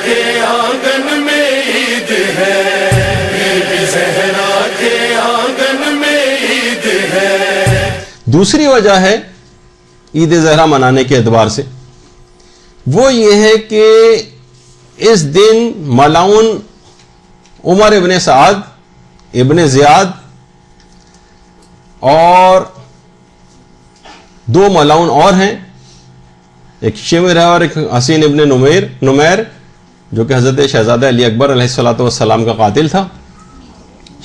کے آنگن میں عید ہے، بی بی زہرا کے آنگن میں عید ہے۔ دوسری وجہ ہے عید زہرا منانے کے اعتبار سے، وہ یہ ہے کہ اس دن ملعون عمر ابن سعد ابن زیاد اور دو ملعون اور ہیں، ایک شمر ہے اور ایک حسین ابن نمیر جو کہ حضرت شہزادہ علی اکبر علیہ الصلوۃ والسلام کا قاتل تھا۔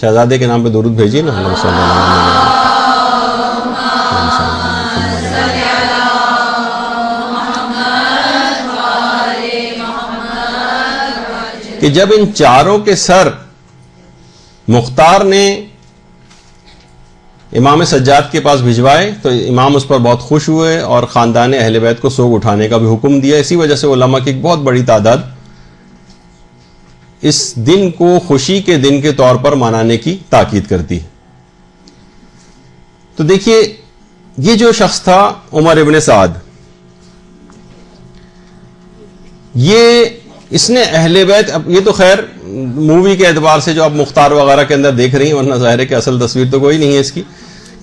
شہزادے کے نام پہ درود بھیجیے نا، اللہم صلی اللہ علیہ وسلم۔ کہ جب ان چاروں کے سر مختار نے امام سجاد کے پاس بھجوائے تو امام اس پر بہت خوش ہوئے اور خاندان اہل بیت کو سوگ اٹھانے کا بھی حکم دیا۔ اسی وجہ سے علماء کی ایک بہت بڑی تعداد اس دن کو خوشی کے دن کے طور پر منانے کی تاکید کرتی ہے۔ تو دیکھیے یہ جو شخص تھا عمر ابن سعد، اس نے اہل بیت، یہ تو خیر مووی کے اعتبار سے جو آپ مختار وغیرہ کے اندر دیکھ رہی ہیں، ورنہ ظاہر ہے کہ اصل تصویر تو کوئی نہیں ہے اس کی،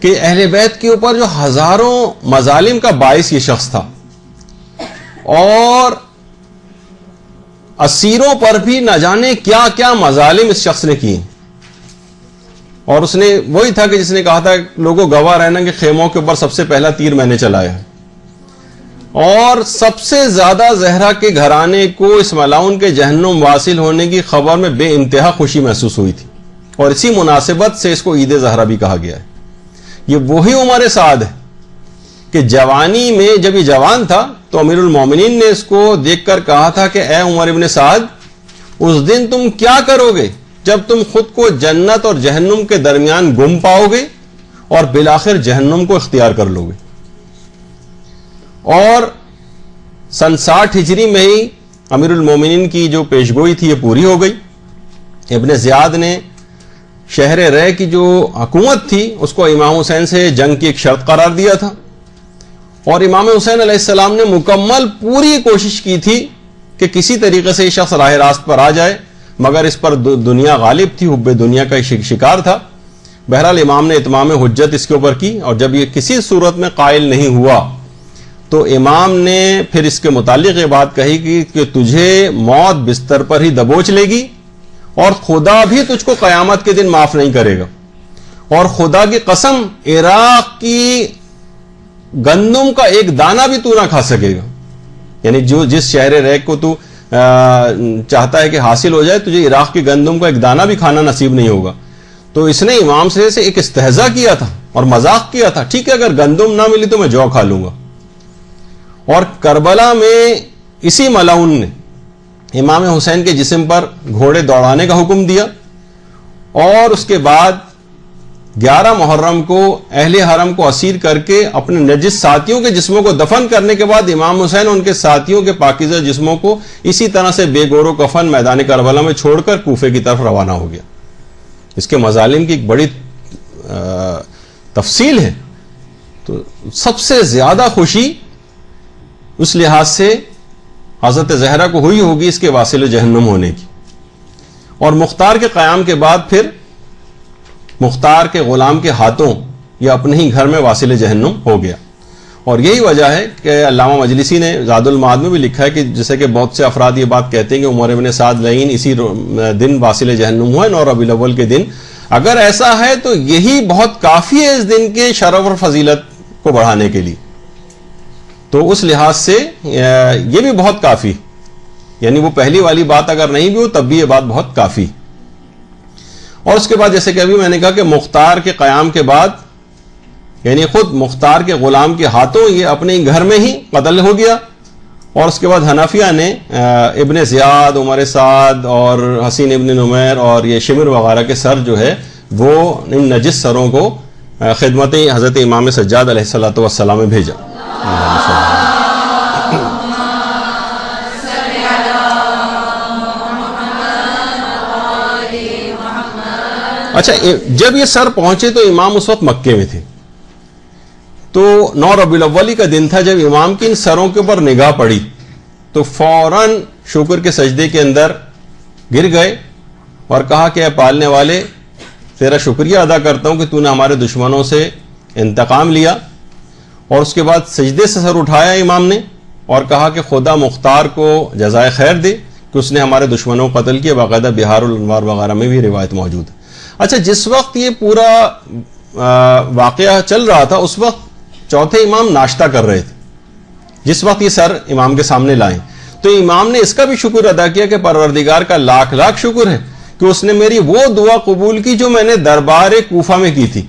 کہ اہل بیت کے اوپر جو ہزاروں مظالم کا باعث یہ شخص تھا، اور اسیروں پر بھی نہ جانے کیا کیا مظالم اس شخص نے کیے، اور اس نے وہی تھا کہ جس نے کہا تھا لوگوں گواہ رہنا کہ خیموں کے اوپر سب سے پہلا تیر میں نے چلایا ہے، اور سب سے زیادہ زہرا کے گھرانے کو اس ملعون کے جہنم واصل ہونے کی خبر میں بے انتہا خوشی محسوس ہوئی تھی، اور اسی مناسبت سے اس کو عید زہرا بھی کہا گیا ہے۔ یہ وہی عمر سعد ہے کہ جوانی میں جب یہ جوان تھا تو امیر المومنین نے اس کو دیکھ کر کہا تھا کہ اے عمر ابن سعد، اس دن تم کیا کرو گے جب تم خود کو جنت اور جہنم کے درمیان گم پاؤ گے اور بالآخر جہنم کو اختیار کر لو گے۔ اور سن 60 ہجری میں ہی امیر المومنین کی جو پیشگوئی تھی یہ پوری ہو گئی۔ ابن زیاد نے شہر رے کی جو حکومت تھی اس کو امام حسین سے جنگ کی ایک شرط قرار دیا تھا، اور امام حسین علیہ السلام نے مکمل پوری کوشش کی تھی کہ کسی طریقے سے یہ شخص راہ راست پر آ جائے، مگر اس پر دنیا غالب تھی، حب دنیا کا شکار تھا۔ بہرحال امام نے اتمام حجت اس کے اوپر کی، اور جب یہ کسی صورت میں قائل نہیں ہوا تو امام نے پھر اس کے متعلق یہ بات کہی کہ تجھے موت بستر پر ہی دبوچ لے گی، اور خدا بھی تجھ کو قیامت کے دن معاف نہیں کرے گا، اور خدا کی قسم عراق کی گندم کا ایک دانہ بھی تو نہ کھا سکے گا، یعنی جس شہر ریک کو تو چاہتا ہے کہ حاصل ہو جائے، تجھے عراق کی گندم کا ایک دانہ بھی کھانا نصیب نہیں ہوگا۔ تو اس نے امام سے ایک استہزاء کیا تھا اور مذاق کیا تھا، ٹھیک ہے اگر گندم نہ ملی تو میں جو کھا لوں گا۔ اور کربلا میں اسی ملعون نے امام حسین کے جسم پر گھوڑے دوڑانے کا حکم دیا، اور اس کے بعد 11 محرم کو اہل حرم کو اسیر کر کے اپنے نجس ساتھیوں کے جسموں کو دفن کرنے کے بعد امام حسین ان کے ساتھیوں کے پاکیزہ جسموں کو اسی طرح سے بے گور و کفن میدان کربلا میں چھوڑ کر کوفے کی طرف روانہ ہو گیا۔ اس کے مظالم کی ایک بڑی تفصیل ہے۔ تو سب سے زیادہ خوشی اس لحاظ سے حضرت زہرا کو ہوئی ہوگی اس کے واصل جہنم ہونے کی، اور مختار کے قیام کے بعد پھر مختار کے غلام کے ہاتھوں یہ اپنے ہی گھر میں واصل جہنم ہو گیا۔ اور یہی وجہ ہے کہ علامہ مجلسی نے زاد المعاد میں بھی لکھا ہے کہ جیسے کہ بہت سے افراد یہ بات کہتے ہیں کہ عمر ابن سعد لعین اسی دن واصل جہنم ہوا ہے، 9 ربیع الاول کے دن۔ اگر ایسا ہے تو یہی بہت کافی ہے اس دن کے شرف اور فضیلت کو بڑھانے کے لیے، تو اس لحاظ سے یہ بھی بہت کافی، یعنی وہ پہلی والی بات اگر نہیں بھی ہو تب بھی یہ بات بہت کافی۔ اور اس کے بعد جیسے کہ ابھی میں نے کہا کہ مختار کے قیام کے بعد یعنی خود مختار کے غلام کے ہاتھوں یہ اپنے گھر میں ہی قتل ہو گیا، اور اس کے بعد حنفیہ نے ابن زیاد، عمر سعد اور حسین ابن نمیر اور یہ شمر وغیرہ کے سر جو ہے وہ ان نجس سروں کو خدمت حضرت امام سجاد علیہ الصلوۃ والسلام میں بھیجا۔ اچھا، جب یہ سر پہنچے تو امام اس وقت مکے میں تھے، تو 9 ربیع الاول کا دن تھا جب امام کی ان سروں کے اوپر نگاہ پڑی تو فوراً شکر کے سجدے کے اندر گر گئے اور کہا کہ اے پالنے والے، تیرا شکریہ ادا کرتا ہوں کہ تو نے ہمارے دشمنوں سے انتقام لیا. اور اس کے بعد سجدے سے سر اٹھایا امام نے اور کہا کہ خدا مختار کو جزائے خیر دے کہ اس نے ہمارے دشمنوں کو قتل کیا. باقاعدہ بہار الانوار وغیرہ میں بھی روایت موجود ہے. اچھا، جس وقت یہ پورا واقعہ چل رہا تھا اس وقت چوتھے امام ناشتہ کر رہے تھے. جس وقت یہ سر امام کے سامنے لائیں تو امام نے اس کا بھی شکر ادا کیا کہ پروردگار کا لاکھ لاکھ شکر ہے کہ اس نے میری وہ دعا قبول کی جو میں نے دربار کوفہ میں کی تھی،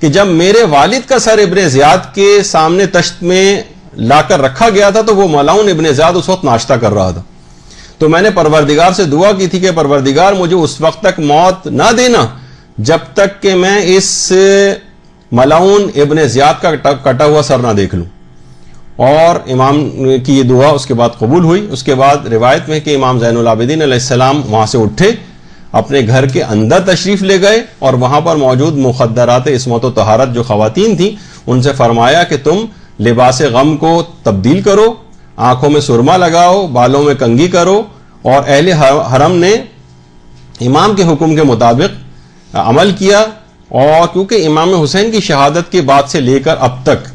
کہ جب میرے والد کا سر ابن زیاد کے سامنے تشت میں لا کر رکھا گیا تھا تو وہ ملعون ابن زیاد اس وقت ناشتہ کر رہا تھا. تو میں نے پروردگار سے دعا کی تھی کہ پروردگار مجھے اس وقت تک موت نہ دینا جب تک کہ میں اس ملعون ابن زیاد کا کٹا ہوا سر نہ دیکھ لوں. اور امام کی یہ دعا اس کے بعد قبول ہوئی. اس کے بعد روایت میں کہ امام زین العابدین علیہ السلام وہاں سے اٹھے، اپنے گھر کے اندر تشریف لے گئے اور وہاں پر موجود مخدرات عصمت و طہارت جو خواتین تھیں ان سے فرمایا کہ تم لباس غم کو تبدیل کرو، آنکھوں میں سرما لگاؤ، بالوں میں کنگھی کرو. اور اہل حرم نے امام کے حکم کے مطابق عمل کیا. اور کیونکہ امام حسین کی شہادت کے بعد سے لے کر اب تک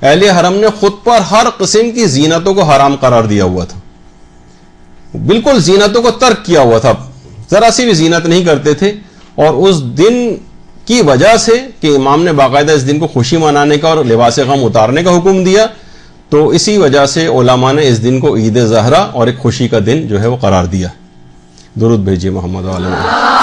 اہل حرم نے خود پر ہر قسم کی زینتوں کو حرام قرار دیا ہوا تھا، بالکل زینتوں کو ترک کیا ہوا تھا، ذرا سی بھی زینت نہیں کرتے تھے. اور اس دن کی وجہ سے کہ امام نے باقاعدہ اس دن کو خوشی منانے کا اور لباس غم اتارنے کا حکم دیا، تو اسی وجہ سے علماء نے اس دن کو عید زہرا اور ایک خوشی کا دن جو ہے وہ قرار دیا. درود بھیجیے محمد علیہ.